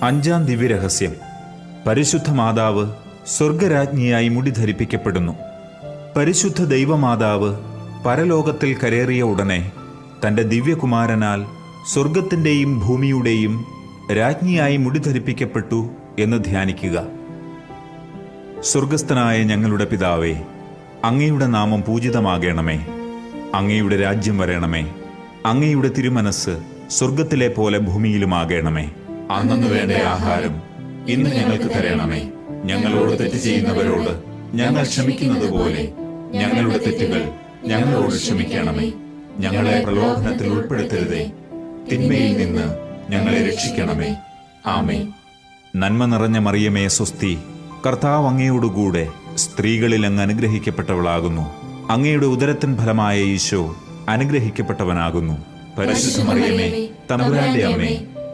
അഞ്ചാം ദിവ്യരഹസ്യം. പരിശുദ്ധ മാതാവ് സ്വർഗരാജ്ഞിയായി മുടി ധരിപ്പിക്കപ്പെടുന്നു. പരിശുദ്ധ ദൈവമാതാവ് പരലോകത്തിൽ കരേറിയ ഉടനെ തൻ്റെ ദിവ്യകുമാരനാൽ സ്വർഗത്തിൻ്റെയും ഭൂമിയുടെയും രാജ്ഞിയായി മുടി ധരിപ്പിക്കപ്പെട്ടു എന്ന് ധ്യാനിക്കുക. സ്വർഗസ്ഥനായ ഞങ്ങളുടെ പിതാവേ, അങ്ങയുടെ നാമം പൂജിതമാകണമേ. അങ്ങയുടെ രാജ്യം വരണമേ. അങ്ങയുടെ തിരുമനസ് സ്വർഗത്തിലെ പോലെ ഭൂമിയിലുമാകണമേ. അന്നു വേണ്ട ആഹാരം ഇന്ന് ഞങ്ങൾക്ക് തരണമേ. ഞങ്ങളോട് തെറ്റ് ചെയ്യുന്നവരോട് ഞങ്ങൾ ക്ഷമിക്കുന്നത് പോലെ ഞങ്ങളുടെ തെറ്റുകൾ ഞങ്ങളോട് ക്ഷമിക്കണമേ. ഞങ്ങളെ പ്രലോഭനത്തിൽ ഉൾപ്പെടുത്തരുതേ, തിന്മയിൽ നിന്ന് ഞങ്ങളെ രക്ഷിക്കണമേ. ആമേൻ. നന്മ നിറഞ്ഞ മറിയമേ സ്വസ്തി, കർത്താവ് അങ്ങയോടുകൂടെ സ്ത്രീകളിൽ അങ്ങ് അനുഗ്രഹിക്കപ്പെട്ടവളാകുന്നു. അങ്ങയുടെ ഉദരത്തിൻ ഫലമായ ഈശോ അനുഗ്രഹിക്കപ്പെട്ടവനാകുന്നു. പരിശുദ്ധ മറിയമേ, തമ്പുരാന്റെ അമ്മേ,